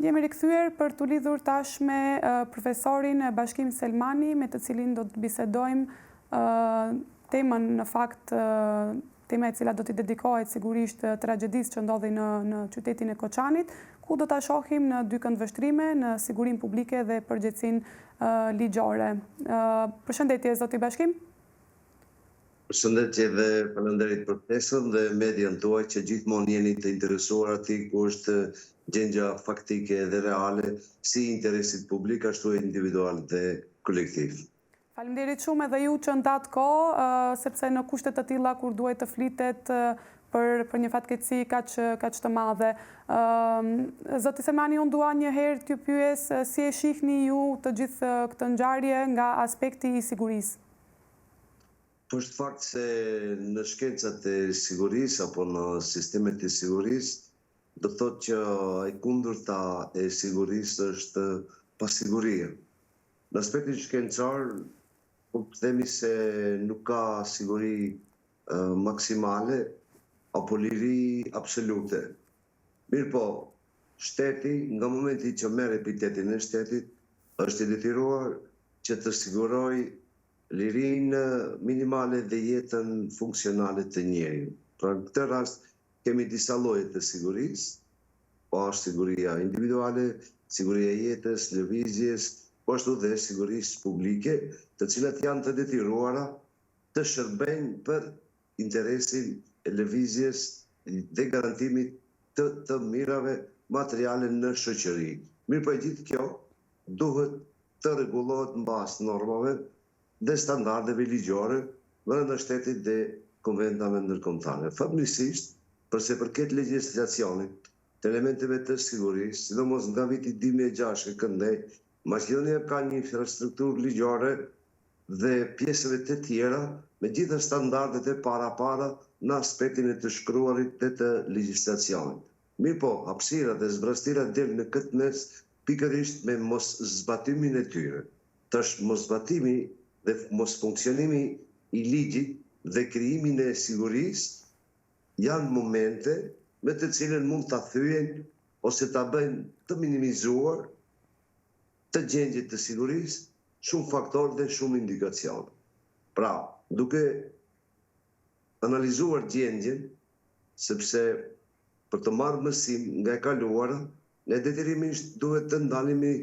Jemi rikthyer për t'u lidhur tash me profesorin Bashkim Selmani, me të cilin do të bisedojmë temën, në fakt, tema e cila do t'i dedikohet sigurisht tragjedisë që ndodhi në qytetin e Koçanit, ku do t'a shohim në dy këndvështrime, në sigurinë publike dhe përgjegjësinë ligjore. Përshëndetje, zoti Bashkim. Përshëndetje dhe faleminderit për ftesën dhe median tuaj që gjithmonë jeni të interesuar aty ku është gjendja faktike dhe reale, si interesit publik, ashtu e individual dhe kolektiv. Faleminderit shumë edhe ju që ndatë kohë, sepse në kushte të tilla kur duhet të flitet për një fatkeqësi kaq të madhe. Zoti Selmani, unë dua një herë t'ju pyes si e shihni ju të gjithë këtë ngjarje nga aspekti i sigurisë. Është fakt se në shkencat e sigurisë apo në sistemet e sigurisë, do thotë që e kundërta e sigurisë është pasiguria. Në aspektin shkencar, po themi se nuk ka siguri maksimale apo liri absolute. Mirë po, shteti, nga momenti që merr epitetin e shtetit, është i detyruar që të siguroj lirinë minimale dhe jetën funksionale të njerit. Pra në këtë rast kemi disa lloje të sigurisë, po është siguria individuale, siguria e jetës, lëvizjes, po ashtu dhe sigurisë publike, të cilat janë të detyruara të shërbejnë për interesin e lëvizjes dhe garantimit të mirave materiale në shoqëri. Mirë po e gjithë kjo duhet të rregullohet mbas normave dhe standardeve ligjore brenda shtetit dhe konventave ndërkombëtare. Fatmirësisht, përse përket legjislacionit të elementeve të sigurisë, sidomos nga viti 2006 e këndej, Maqedonia ka një infrastrukturë ligjore dhe pjesëve të tjera me gjitha standardet e para në aspektin e të shkruarit dhe të legjislacionit. Mirë po, hapësira dhe zbrastira del në këtë mes pikërisht me mos zbatimin e tyre. Tash mos zbatimi dhe mos funksionimi i ligjit dhe krijimin e sigurisë janë momente me të cilën mund ta thyen ose ta bëjnë të minimizuar të gjendjet të sigurisë shumë faktorë dhe shumë indikacione. Pra, duke analizuar gjendjen, sepse për të marrë mësim nga e kaluara, ne detyrimisht duhet të ndalemi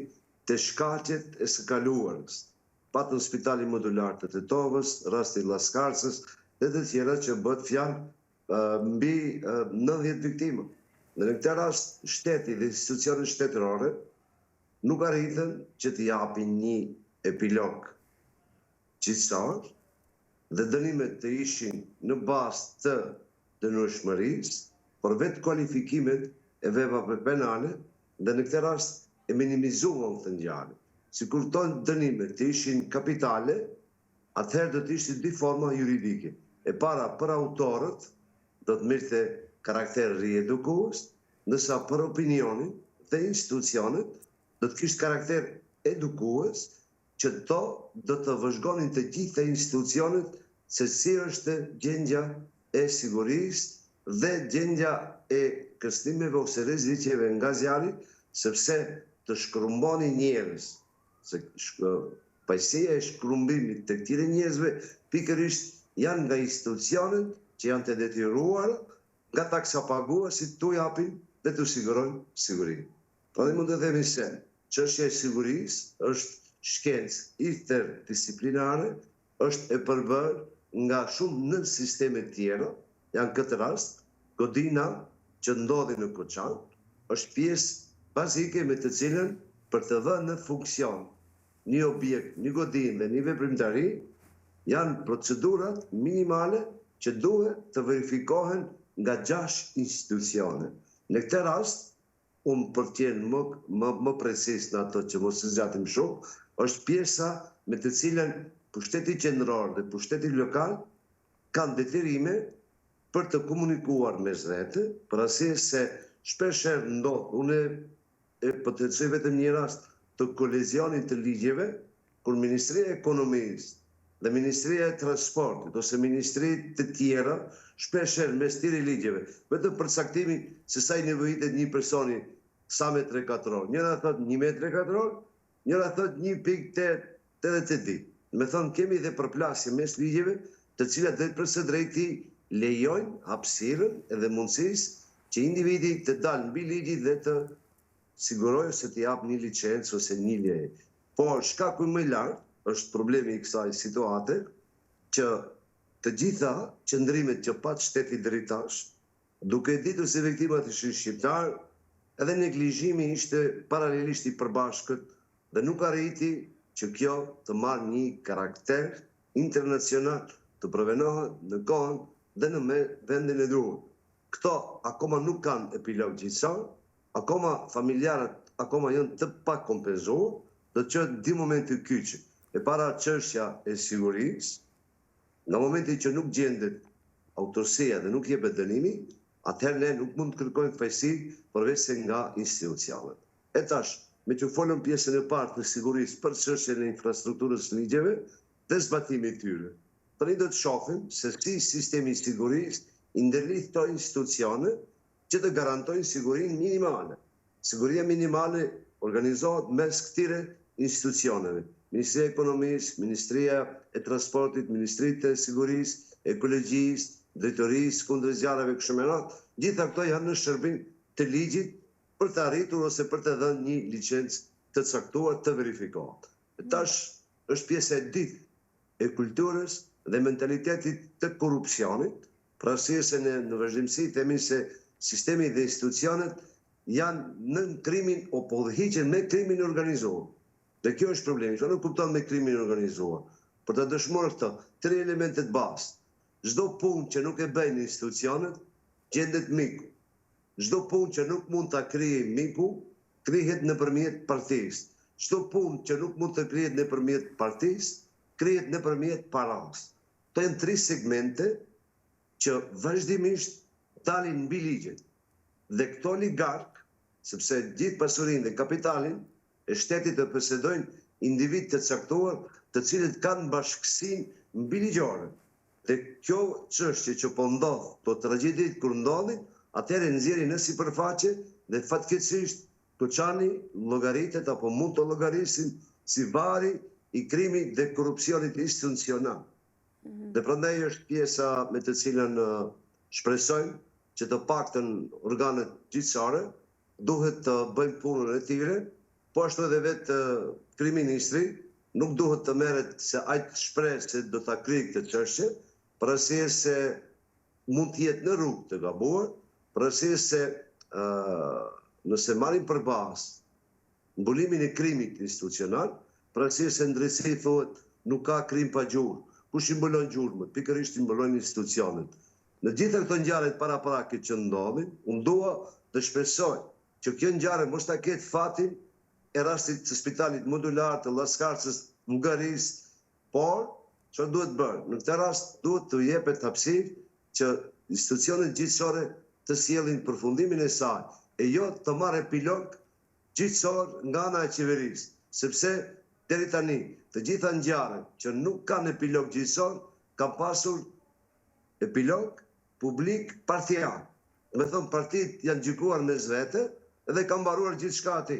te shkaqet e së kaluarës. Patën spitali modular të Tetovës, rasti Llaskarsës dhe të tjera që bëhet fjalë mbi 90 viktima. Në këtë rast, shteti dhe institucionet shtetërore nuk arritën që të japin një epilog gjithçar dhe dënimet të ishin në bazë të dënueshmërisë, por vetë kualifikimet e veprave penale dhe në këtë rast e minimizuan këtë ngjarje. Sikur këto dënimet të ishin kapitale, atëherë do të ishte dy forma juridike. E para për autorët do të merrte karakter riedukues, ndërsa për opinionin dhe institucionet do të kishte karakter edukues, që to do të vëzhgonin të gjitha institucionet se si është gjendja e sigurisë dhe gjendja e kërcënimeve ose rreziqeve nga zjarri, sepse të shkrumboni njerëz, se pajësia e shkrumbimit të këtyre njerëzve pikërisht janë nga institucionet që janë të detyruara nga taksapaguesit t'u japin dhe t'u sigurojnë sigurinë. Pra mund të themi se çështja e sigurisë është shkencë interdisiplinare, është e përbërë nga shumë nën sisteme tjera, janë këtë rast, godina që ndodhi në Koçan, është pjesë bazike me të cilën për të dhënë në funksion një objekt, një godinë dhe një veprimtari, janë procedurat minimale që duhet të verifikohen nga 6 institucione. Në këtë rast, unë për të qenë më precis në ato që mos zgjatim shumë, është pjesa me të cilën pushteti qendror dhe pushteti lokal kanë detyrime për të komunikuar mes vete, për arsye se shpeshherë ndodh, unë e potencoj vetëm një rast të kolizionit të ligjeve, kur Ministria e Ekonomisë dhe Ministria e Transportit ose ministrit të tjera shpeshherë mes këtyre ligjeve, vetëm përcaktimi se sa i nevojitet një personi sa metre katror. Njëra thot 1 metre katror, njëra thot 1,80. Me thonë, kemi dhe përplasje mes ligjeve të cilat dhe përse drejti lejojnë hapësirën edhe mundësisë që individi të dalë mbi ligjit dhe të sigurojë se të japë një licencë ose një leje. Por shkaku më i lartë është problemi i kësaj situate që të gjitha qëndrimet që pat shteti drejtash, duke ditur se viktimat ishin shqiptar, edhe neglizhimi ishte paralelisht i përbashkët dhe nuk arriti që kjo të marrë një karakter internacional të provenohet në kohën dhe në vendin e duhur. Këto akoma nuk kanë epilog gjithësor, akoma familjarët akoma janë të pak kompenzuar, dhe që di momenti kyçe. E para çështja e sigurisë, në momenti që nuk gjendet autoritësia dhe nuk jepet dënimi, atëherë ne nuk mund të kërkojmë fajësi përveç se nga institucionet. E tash, me që folëm pjesën e parë të sigurisë për çështjen e infrastrukturës ligjeve dhe zbatimit tyre. Tani do të shohim se si sistemi i sigurisë i ndërlidh këto institucione që të garantojnë sigurinë minimale. Siguria minimale organizohet mes këtyre institucioneve. Ministria e Ekonomisë, Ministria e Transportit, Ministritë e Sigurisë, Ekologjisë, Drejtorisë kundër zjarreve kështu me radhë, gjitha këto janë në shërbim të ligjit për të arritur ose për të dhënë një licencë të caktuar të verifikuar. Tash është pjesa e dytë e kulturës dhe mentalitetit të korrupsionit, për arsye se në vazhdimsi themi se sistemi dhe institucionet janë në krimin o podhiqen me krimin organizuar. Dhe kjo është problemi, që nuk kupton me krimin organizuar. Për të dëshmuar këto, 3 elementet bazë. Çdo punë që nuk e bëjnë institucionet, gjendet miku. Çdo punë që nuk mund ta krijojë miku, krihet nëpërmjet partisë. Çdo punë që nuk mund të krihet nëpërmjet partisë, krihet nëpërmjet paras. Këto janë 3 segmente që vazhdimisht dalin mbi ligjet. Dhe këto oligark, sepse gjithë pasurinë dhe kapitalin e shtetit të posedojnë individ të caktuar, të cilët kanë bashkësinë mbi ligjore. Dhe kjo çështje që po ndodh, to tragjedit kur ndodhin, atëherë nxjerrin në sipërfaqe dhe fatkeqësisht Tuçani llogaritet apo mund të llogarisin si vari i krimit dhe korrupsionit institucional. Dhe prandaj është pjesa me të cilën shpresojmë që të paktën organet gjyqësore duhet të bëjnë punën e tyre, po ashtu edhe vetë kryeministri nuk duhet të merret se ai shpreh se do ta kryejë këtë çështje, për arsye se mund të jetë në rrugë të gabuar, për arsye se nëse marrim përbazë mbulimin e krimit institucional, për arsye se në drejtësi thuhet nuk ka krim pa gjurmë. Kush i mbulon gjurmët? Pikërisht i mbulojnë institucionet. Në gjitha këto ngjarje paraprake që ndodhin, unë dua të shpresoj që kjo ngjarje mos ta ketë fatin e rastit të spitalit modular të Llazkarcës, Bugarisë, por çfarë duhet bërë? Në këtë rast duhet të jepet hapësirë që institucionet gjyqësore të sjellin përfundimin e saj, e jo të marrë epilog gjyqësor nga ana e qeverisë, sepse deri tani të gjitha ngjarjet që nuk kanë epilog gjyqësor kanë pasur epilog publik partial. Me thonë partitë janë gjykuar mes vete dhe kanë mbaruar gjithçka aty.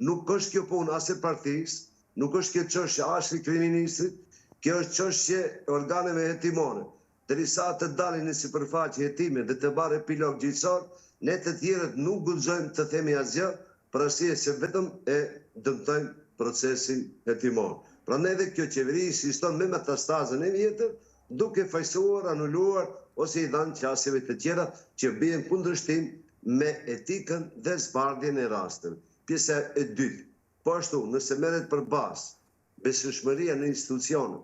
Nuk është kjo punë as e partisë, nuk është kjo çështje as e kryeministrit, kjo është çështje e organeve hetimore. Derisa të dalin në sipërfaqe hetime dhe të marrë epilog gjyqësor, ne të tjerët nuk guxojmë të themi asgjë, për arsye se vetëm e dëmtojmë procesin hetimor. Prandaj edhe kjo qeveri insiston me metastazën e vjetër, duke fajsuar, anuluar ose i dhënë qasjeve të tjera që bien kundërshtim me etikën dhe zbardhjen e rasteve. Pjesa e dytë. Po ashtu, nëse merret përbazë besueshmëria në institucione,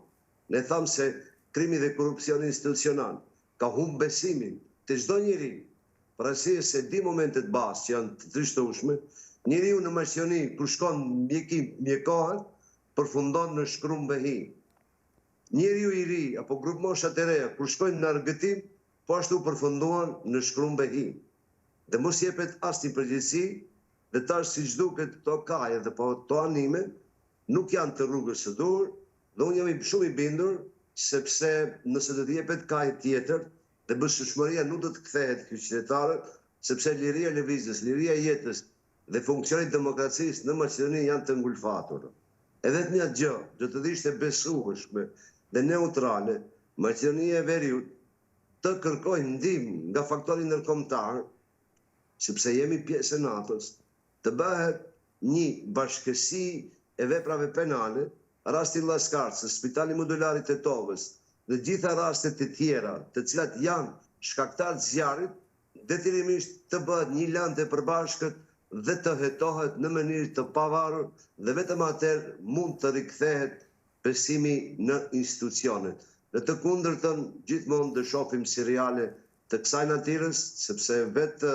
ne thamë se krimi dhe korrupsioni institucional ka humbë besimin të çdo njeri, për arsye se di momentet bazë që janë të trishtueshme, njeriu në maqeni kur shkon mjekim, mjekohet, përfundon në shkrumbehi. Njeriu i ri apo grup moshat e reja kur shkojnë në argëtim, po ashtu përfunduan në shkrumbehi. Dhe mos jepet asnjë përgjegjësi, dhe tash siç duket këto kaje dhe po këto anime nuk janë të rrugës së dur, dhe unë jam shumë i bindur sepse nëse do të jepet kaj tjetër dhe besueshmëria nuk do të kthehet ky qytetarët, sepse liria e lëvizjes, liria e jetës dhe funksionit demokracisë në Maqedoni janë të ngulfatur. Edhe të një gjë, do të ishte besueshme dhe neutrale, Maqedonia e Veriut të kërkojë ndihmë nga faktori ndërkombëtar, sepse jemi pjesë e NATO-s, të bëhet një bashkësi e veprave penale, rasti Llaskars, Spitali Modular i Tetovës, dhe gjitha rastet e tjera, të cilat janë shkaktar të zjarrit, detyrimisht të bëhet një lëndë e përbashkët dhe të hetohet në mënyrë të pavarur dhe vetëm atëherë mund të rikthehet besimi në institucionet. Në të kundërtën, gjithmonë do shohim seriale të kësaj natyrës, sepse vetë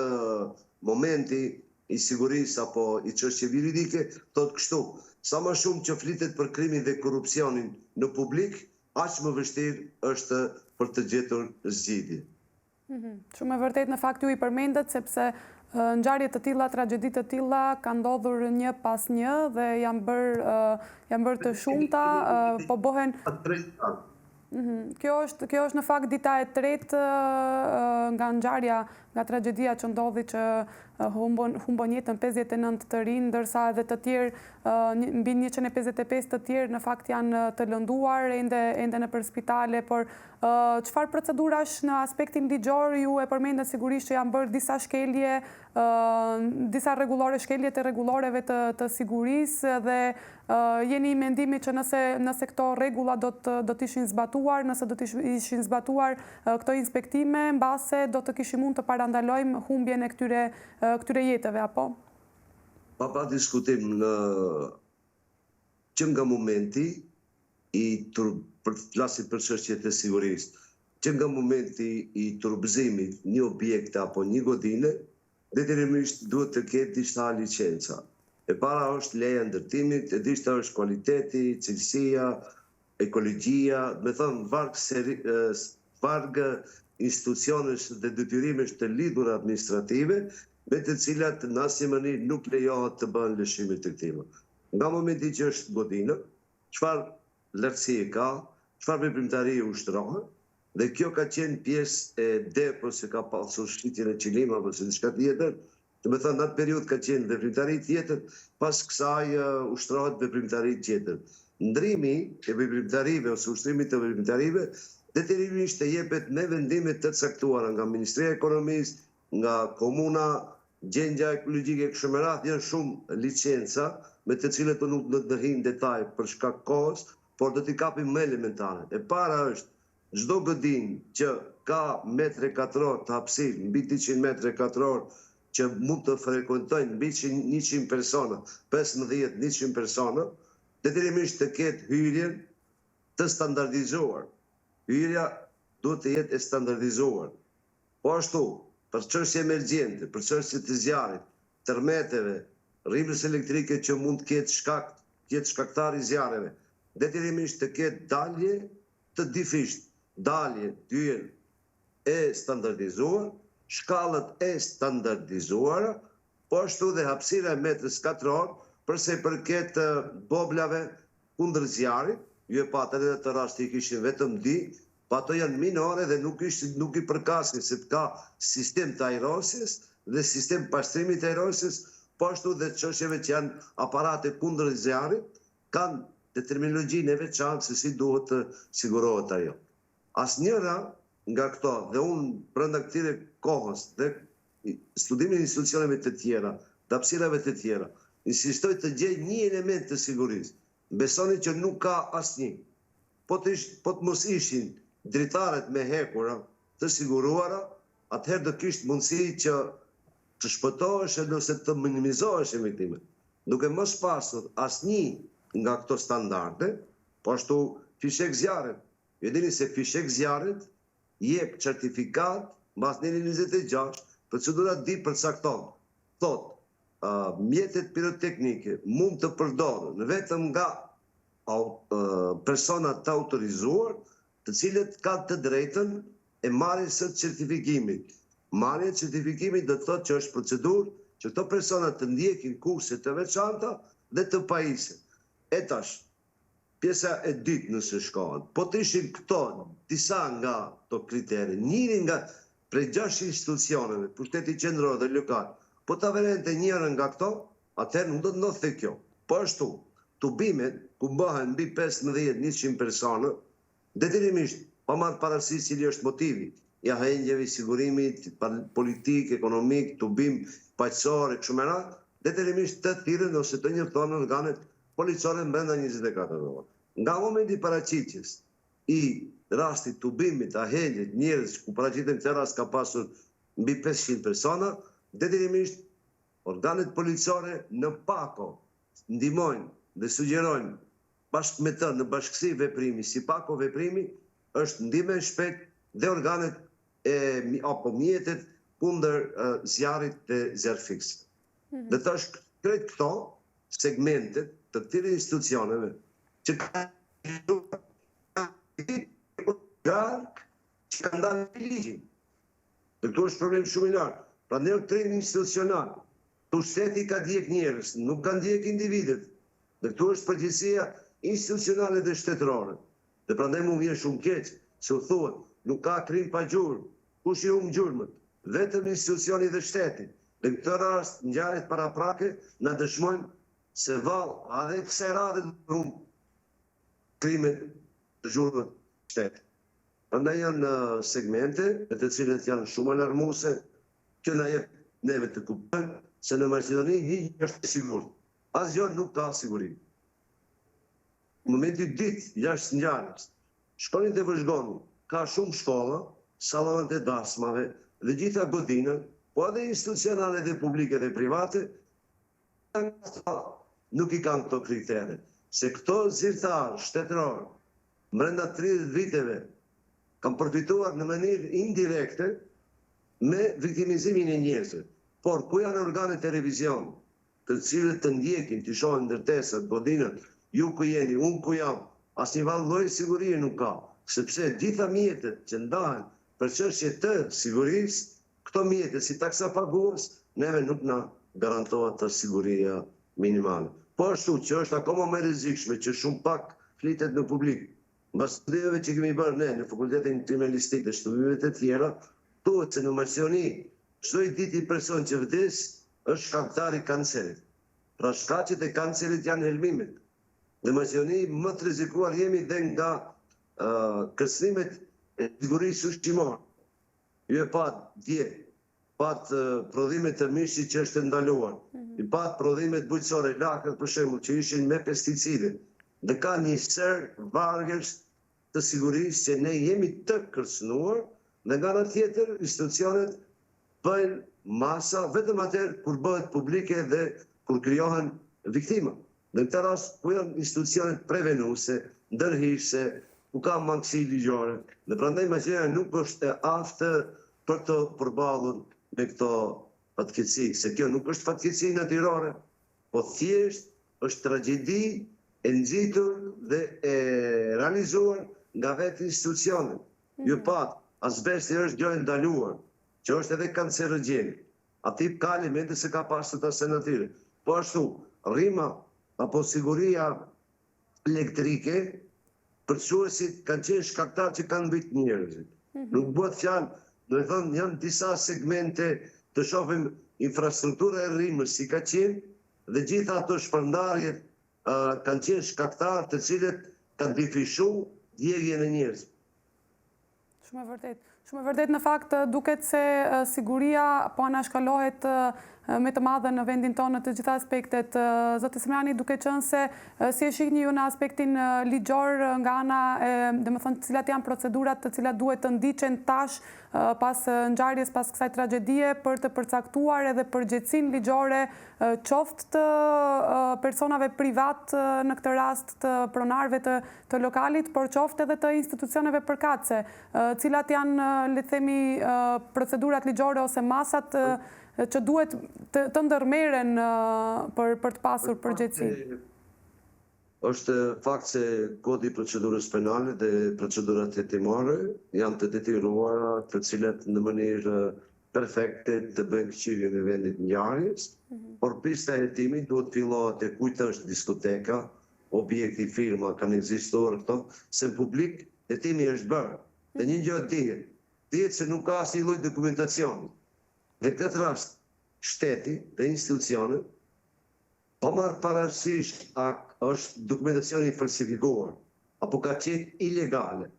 momenti i sigurisë apo i çështjeve juridike thotë kështu. Sa më shumë që flitet për krimin dhe korrupsionin në publik, aq më vështirë është për të gjetur zgjidhje. Shumë e vërtet në fakt ju i përmendet, sepse ngjarje të tilla, tragjedi të tilla kanë ndodhur një pas një dhe janë bërë të shumta, po bëhen. Kjo është në fakt dita e tretë nga ngjarja, nga tragjedia që ndodhi që humbon jetën 59 të rinj, ndërsa edhe të tjerë mbi 155 të tjerë në fakt janë të lënduar ende në spitale, por çfarë procedurash në aspektin ligjor ju e përmendet sigurisht që janë bërë disa shkelje, disa shkelje të rregulloreve të sigurisë dhe jeni i mendimit që nëse këto rregulla do të ishin zbatuar, nëse do të ishin zbatuar këto inspektime, mbase do të kishim mund të parandalojmë humbjen e këtyre jetëve, apo? Pa diskutim që nga momenti për të flasit për çështjet e sigurisë, që nga momenti i turpëzimit një objekte apo një godine, detyrimisht duhet të ketë disa licenca. E para është leja e ndërtimit, e dyta është kualiteti, cilësia, ekologjia, me thënë vargë institucionesh dhe detyrimesh të lidhura administrative, me të cilat në asnjë mënyrë nuk lejohet të bëhen lëshime të tilla. Nga momenti që është godina, çfarë lartësie ka, çfarë veprimtari ushtrohet, dhe kjo ka qenë pjesë e depës që ka pasur shitjen e qilima apo se diçka tjetër. Do të thënë, në atë periudhë ka qenë veprimtari tjetër, pas kësaj ushtrohet veprimtari tjetër. Ndrimi e veprimtarive ose ushtrimi të veprimtarive detyrimisht të jepet me vendime të caktuara nga Ministria e Ekonomisë, nga komuna, gjendja ekologjike kështu me radhë, janë shumë licenca me të cilët nuk do të ndërhyj në detaj për shkak kohës, por do t'i kapim më elementare. E para është çdo godinë që ka metre katror të hapësirë, mbi 200 metre katror që mund të frekuentojnë mbi 100 persona, 15-100 persona, detyrimisht të ketë hyrjen të standardizuar. Hyrja duhet të jetë e standardizuar. Po ashtu, për çështje emergjente, për çështje të zjarrit, tërmeteve, rrymës elektrike që mund të ketë shkaktar i zjarreve, detyrimisht të ketë dalje të difisht, dalje dyën e standardizuar, shkallët e standardizuara, po ashtu dhe hapësira e metrës katror, përse përket boblave kundër zjarrit, ju e patën edhe të rasti kishin vetëm di, pa ato janë minore dhe nuk i përkasin, se të ka sistem të ajrosjes dhe sistem pastrimit të ajrosjes, po ashtu dhe çështjeve që janë aparate kundër zjarrit, kanë determinologjinë e veçantë se si duhet të sigurohet ajo. Asnjëra nga këto, dhe unë brenda këtyre kohës dhe studimin e institucioneve të tjera, të hapësirave të tjera, insistoj të gjej një element të sigurisë. Besoni që nuk ka asnjë. Po të mos ishin dritaret me hekura të siguruara, atëherë do kishte mundësi që të shpëtohesh ose të minimizohesh emitimet. Duke mos pasur asnjë nga këto standarde, po ashtu fishek zjarrit. Ju dini se fishek zjarrit jep certifikat mbas neli 26, procedura di përcakton. Thotë, mjetet piroteknike mund të përdoren vetëm nga persona të autorizuar, të cilët kanë të drejtën e marrjes së certifikimit. Marrja e certifikimit do të thotë që është procedurë që këto persona të ndjekin kurse të veçanta dhe të pajisen. E tash, pjesa e dytë nëse shkohet, po të ishin këto disa nga këto kriteri, njëri nga prej 6 institucioneve, pushteti qendror dhe lokal, Po të averente njërën nga këto, atëherë nuk do të ndodhte kjo. Po ashtu, tubimet, ku bëhen mbi 15-100 persona, detyrimisht, pa marrë parasysh cili është motivi, ja henjeve, sigurimit, politik, ekonomik, tubim, paqësor e kështu me radhë, detyrimisht të thirrën ose të njoftohen organet policore brenda 24 orë. Nga momenti paraqitjes i rastit tubimit, ahenjit, njerëz ku paraqiten këtë rast ka pasur mbi 500 persona, detyrimisht organet policore në pako ndihmojnë dhe sugjerojnë bashkë me të në bashkësi veprimi, si pako veprimi, është ndihmë shpejt dhe organet apo mjetet kundër zjarrit të zjarrfiksit. Dhe tash krejt këto segmentet të këtyre institucioneve që kanë dalë në ligjin. Dhe këtu është problem shumë i lartë. Pra ne krijim institucional. Tu shteti ka djeg njerëz, nuk kanë djeg individet. Dhe këtu është përgjegjësia institucionale dhe shtetërore. Dhe prandaj mu vjen shumë keq se u thuhet, nuk ka krim pa gjurmë. Kush i humb gjurmët? Vetëm institucioni dhe shteti. Dhe në këtë rast, ngjarjet paraprake na dëshmojnë se vallë, edhe kësaj radhe të humb krimet të gjurmët shtetit. Prandaj janë segmente me të cilët janë shumë alarmuese, që na jep neve të kuptojmë se në Maqedoni hiq është sigurt. Asgjë nuk ka siguri. Në momentin ditë jashtë ngjarjes, shkonin të vëzhgoni, ka shumë shkolla, sallavat e dasmave dhe gjitha godinat, po edhe institucionale dhe publike dhe private, nuk i kanë këto kritere. Se këto zyrtarë shtetërorë, brenda 30 viteve, kanë përfituar në mënyrë indirekte me viktimizimin e njerëzve. Por ku janë organet e revizion, të cilët të ndjekin, të shohin ndërtesat, godinat, ju ku jeni, unë ku jam, asnjë vallë sigurie nuk ka, sepse gjitha mjetet që ndahen për çështje të sigurisë, këto mjetet si taksa pagues, neve nuk na garantohet të siguria minimale. Po ashtu që është akoma më rrezikshme që shumë pak flitet në publik. Mbas studimeve që kemi bërë ne në Fakultetin Kriminalistik dhe shërbimeve të tjera, thuhet se në Maqedoni çdo ditë i person që vdes është shkaktar i kancerit. Pra shkaqet e kancerit janë helmimet. Në Maqedoni më të rrezikuar jemi dhe nga kërcënimet e sigurisë ushqimore. Ju e pat dje, pat prodhimet të mishit që është ndaluar, i pat prodhimet bujqësore, lakët për shembull, që ishin me pesticide, dhe ka një sër vargësh të sigurisë që ne jemi të kërcënuar, dhe nga ana tjetër institucionet bëjnë masa vetëm atëherë kur bëhet publike dhe kur krijohen viktima. Në këtë rast ku janë institucionet prevenuese, ndërhyrëse, ku ka mangësi ligjore. Dhe prandaj Maqedonia nuk është e aftë për të përballur me këto fatkeqësi, se kjo nuk është fatkeqësi natyrore, po thjesht është tragjedi e nxitur dhe e realizuar nga vetë institucionet. Ju pat, azbesti është gjë e ndaluar, që është edhe kancerogjen. Ati ka elemente se ka pasur të asaj natyre. Po ashtu, rrima apo siguria elektrike, përçuesit kanë qenë shkaktar që kanë mbyt njerëzit. Nuk bëhet fjalë, do të thonë janë disa segmente të shohim infrastruktura e rrimës si ka qenë dhe gjitha ato shpërndarjet kanë qenë shkaktar të cilët kanë difishuar djegjen e njerëzve. Shumë e vërtet. Shumë e vërtet në fakt duket se siguria po anashkalohet me të madhe në vendin tonë në të gjitha aspektet. Zotë Semrani, duke qenë se si e shihni ju në aspektin ligjor nga ana, domethënë cilat janë procedurat të cilat duhet të ndiqen tash pas ngjarjes, pas kësaj tragjedie për të përcaktuar edhe përgjegjësinë ligjore qoftë të personave privat në këtë rast të pronarëve të lokalit, por qoftë edhe të institucioneve përkatëse, cilat janë, le të themi, procedurat ligjore ose masat që duhet të ndërmeren për të pasur përgjegjësi. Është fakt se kodi i procedurës penale dhe procedurat hetimore janë të detyruara të cilat në mënyrë perfekte të bëjnë këqyrjen e vendit ngjarjes, por pista e hetimit duhet fillohet e kujt është diskoteka, objekti, firma, kanë ekzistuar këto, se në publik hetimi është bërë. Dhe një gjë dihet se nuk ka asnjë lloj dokumentacioni. Dhe këtë rast, shteti dhe institucionet, po marrë parasysh a është dokumentacioni falsifikuar, apo ka qenë ilegale.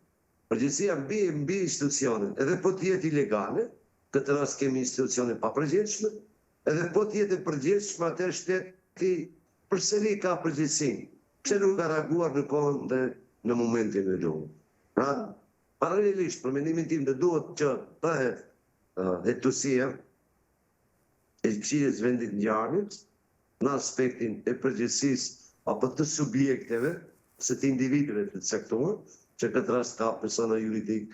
Përgjegjësia mbi institucionet, edhe po të jetë ilegale, këtë rast kemi institucione pa përgjegjshme, edhe po të jetë përgjegjshme, atë shteti përsëri ka përgjegjësinë. Pse nuk ka reaguar në kohën dhe në momentin e duhur? Pra, paralelisht, për mendimin tim, duhet që bëhet hetësia e Këshillit të Vendit Ngjarjes në aspektin e përgjegjësisë apo të subjekteve, ose të individëve të caktuar, që këtë rast ka persona juridik,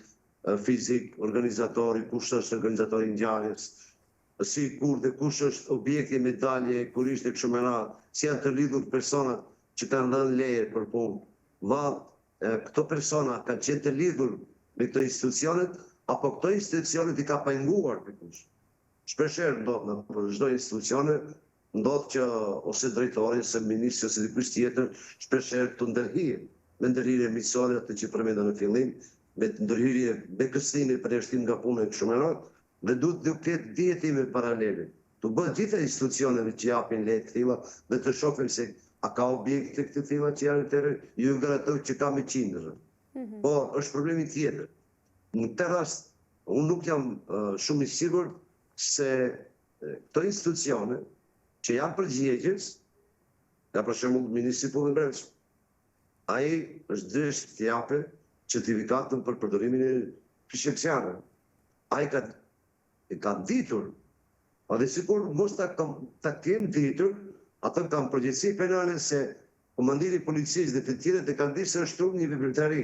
fizik, organizatori, kush është organizatori i ngjarjes, si kur dhe kush është objekti me dalje, kur ishte kështu me radhë, si janë të lidhur personat që kanë dhënë leje për punë. Këto persona kanë qenë të lidhur me këto institucionet, apo këto institucionet i ka penguar dikush. Shpeshherë ndodh në çdo institucione, ndodh që ose drejtori, ose ministri, ose dikush tjetër, shpeshherë të ndërhihet, me ndërhyrje miqësore, atë që përmenda në fillim, me ndërhyrje me kërcënime për jashtim nga puna e kështu me radhë, dhe duhet të ketë dijetime paralele. Të bëhet gjitha institucioneve që japin leje të tilla dhe të shohim se a ka objekte të tilla që janë të ju garantojë që ka me qindra. Po është problemi tjetër. Në këtë rast, unë nuk jam shumë i sigurt se këto institucione që janë përgjegjës, nga për shembull Ministri i Punës së Brendshme, ai është dësht të japë certifikatën për përdorimin e fishekcianëve. Ai ka ditur, dhe sikur mos ta kenë ditur, ata kanë përgjegjësi penale se komandiri i policisë dhe të tjerët e kanë ditë se është një veprimtari,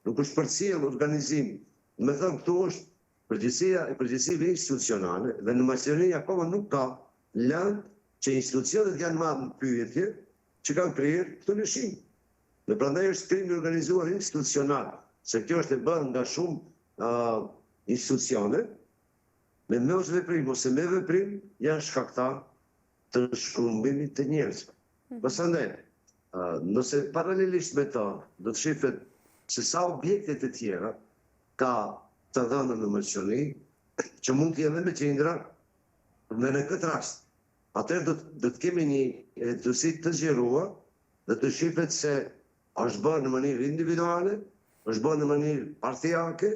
nuk është përcjell organizim. Me thënë, këtu është përgjegjësia institucionale dhe në Maqedoni akoma nuk ka lëndë që institucionet janë marrë në pyetje që kanë krijuar këtë lëshim. Dhe prandaj është krim i organizuar institucional, se kjo është e bërë nga shumë institucione, me mos veprim ose me veprim janë shkaktar të shkrumbimit të njerëzve. Pastaj, nëse paralelisht me to, do të shihet se sa objekte të tjera ka të dhëna në Maqedoni, që mund të jenë me qendra, dhe në këtë rast, atëherë do të kemi një hetësi të zgjeruar dhe të shihet se është bërë në mënyrë individuale, është bërë në mënyrë partijake,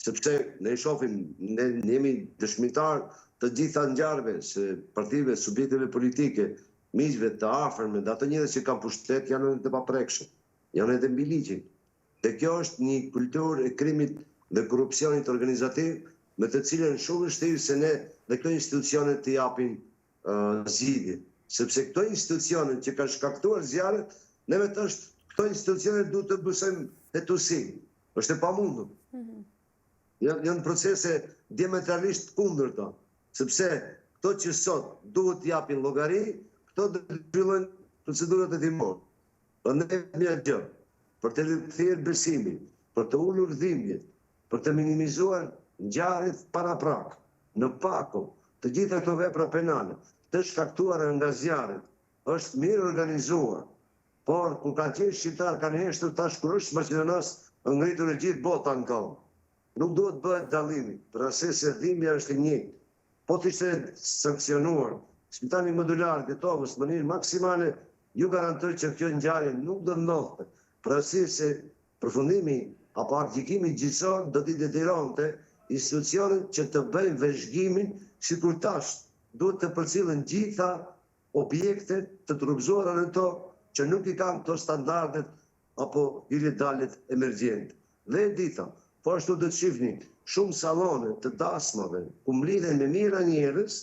sepse ne shohim, ne jemi dëshmitar të gjitha ngjarjeve se partive, subjekteve politike, miqve të afërm, dhe ato njerëz që kanë pushtet janë edhe të paprekshëm, janë edhe mbi ligjin. Dhe kjo është një kulturë e krimit dhe korrupsionit organizativ, me të cilën shumë vështirë se ne dhe këto institucione të japin zgjidhje. Sepse këto institucione që kanë shkaktuar zjarret, neve të është këto institucione duhet të bëjmë hetësi. Është e pamundur. Janë procese diametralisht kundërta, sepse këto që sot duhet të japin llogari, këto do të fillojnë procedurat e timor. Prandaj më gjë, për të rikthyer besimin, për të ulur dhimbjet, për të minimizuar ngjarjet paraprak, në pako, të gjitha këto vepra penale, të shkaktuara nga zjarret, është mirë organizuar. Por kur kanë qenë shqiptar kanë heshtur tash kur është maqedonas ngritur e gjithë bota në kohë. Nuk duhet bëhet dallimi, për arsye se dhimbja është e njëjtë. Po të ishte sankcionuar Spitali Modular të Titovës në mënyrë maksimale, ju garantoj që kjo ngjarje nuk do ndodhte. Për arsye se përfundimi apo arktikimi gjithësor do t'i detyronte institucionet që të bëjnë vëzhgimin sikur tash duhet të përcillen gjitha objektet të trupzuara në to që nuk i kanë këto standardet apo hyrje-daljet emergjente. Dhe e dita, po ashtu do të shihni shumë sallone të dasmave ku mlidhen me mijëra njerëz,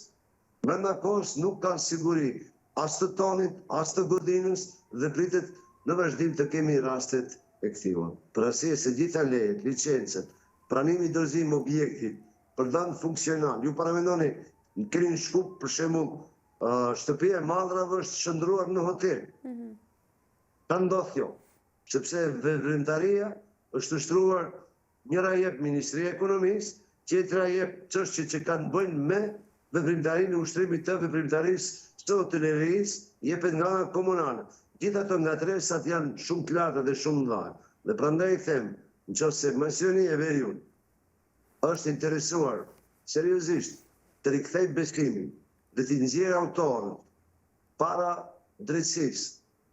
brenda kohës nuk kanë siguri as të tonit, as të godinës dhe pritet në vazhdim të kemi rastet e këtyre. Për arsye se gjitha lejet, licencet, pranimi i dorëzimit objektit, për dhënë funksional, ju paramendoni në Krin Shkup, për shembull, shtëpia e Mallrave është shndruar në hotel. Ka ndodhur kjo, sepse veprimtaria është ushtruar, njëra jep Ministria e Ekonomisë, tjetra jep çështje që kanë bëjnë me veprimtarinë e ushtrimit të veprimtarisë së hotelerisë, jepet nga ana komunale. Gjitha ato ngatresat janë shumë të larta dhe shumë të mëdha. Dhe prandaj them, nëse Maqedonia e Veriut është interesuar seriozisht të rikthejë besimin dhe t'i nxjerrë autorët para drejtësisë,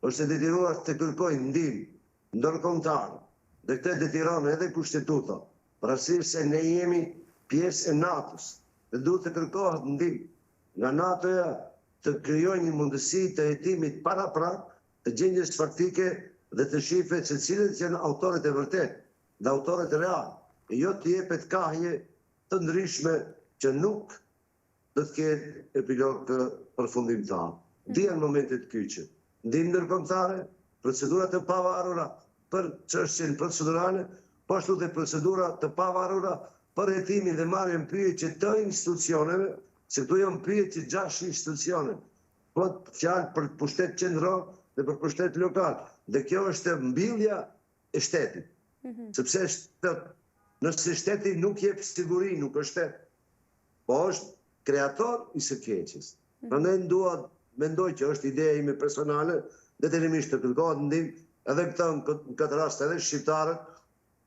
është e detyruar të kërkojnë ndihmë ndërkombëtare, dhe këtë detyron edhe Kushtetuta, për arsye se ne jemi pjesë e NATO-s dhe duhet të kërkohet ndihmë nga NATO-ja të krijojë një mundësi të hetimit paraprak të gjendjes faktike dhe të shifet se cilët janë autorët e vërtet dhe autorët e real, e jo të jepet kahje të ndryshme që nuk do të ketë epilog të përfundimtar. Janë momentet kyçe. Ndihmë ndërkombëtare, procedura të pavarura për çështjen procedurale, po ashtu dhe procedura të pavarura për hetimin dhe marrjen pyetje të institucioneve, se këtu janë pyetje 6 institucione. Po fjalë për pushtet qendror dhe për pushtet lokal. Dhe kjo është mbyllja e shtetit. Sepse nëse shteti nuk jep siguri, nuk është shtet, po është kreator i së keqes. Prandaj mendoj që është ideja ime personale, detyrimisht të kërkohet ndihmë, edhe në këtë rast edhe shqiptarët,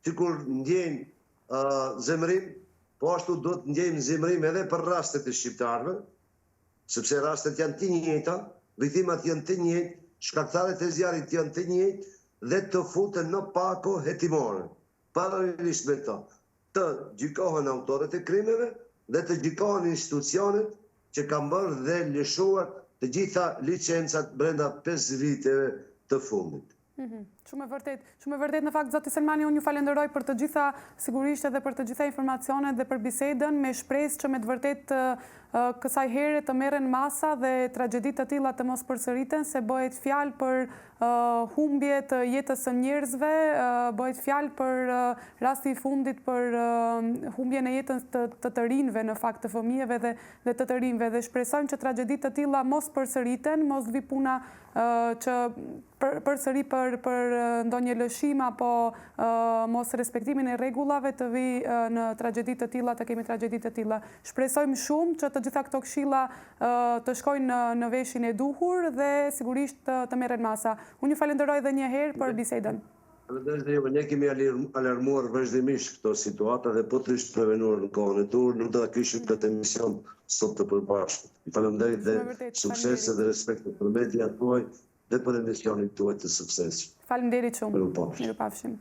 sikur ndjejnë zemrim, po ashtu duhet ndjejmë zemrim edhe për rastet e shqiptarëve, sepse rastet janë të njëjta, viktimat janë të njëjtë, shkaktarët e zjarrit janë të njëjtë dhe të futen në pako hetimore. Paralelisht me të gjykohen autorët e krimeve dhe të gjykohen institucionet që kanë bërë dhe lëshuar të gjitha licencat brenda 5 viteve të fundit. Shumë e vërtet në fakt, zoti Selmani, unë ju falenderoj për të gjitha, sigurisht edhe për të gjitha informacionet dhe për bisedën, me shpresë që me të vërtet kësaj here të merren masa dhe tragjedit të tilla të mos përsëriten, se bëhet fjalë për humbje të jetës së njerëzve, bëhet fjalë për rasti i fundit për humbjen e jetës të rinjve, në fakt të fëmijëve dhe të rinjve, dhe shpresojmë që tragjedit të tilla mos përsëriten, mos vi puna që përsëri për ndonjë lëshim apo mos respektimin e rregullave të vi në tragjedit të tilla, të kemi tragjedit të tilla. Shpresojmë shumë që të gjitha këto këshilla të shkojnë në veshin e duhur dhe sigurisht të merren masa. Unë ju falenderoj edhe një herë për bisedën. Ne kemi alarmuar vazhdimisht këto situata dhe po të ishte prevenuar në kohën e tur, nuk do ta kishim këtë emision sot të përbashkët. Faleminderit dhe suksese dhe respekt për mediat tuaj dhe për emisionin tuaj të suksesshëm. Faleminderit shumë. Mirupafshim.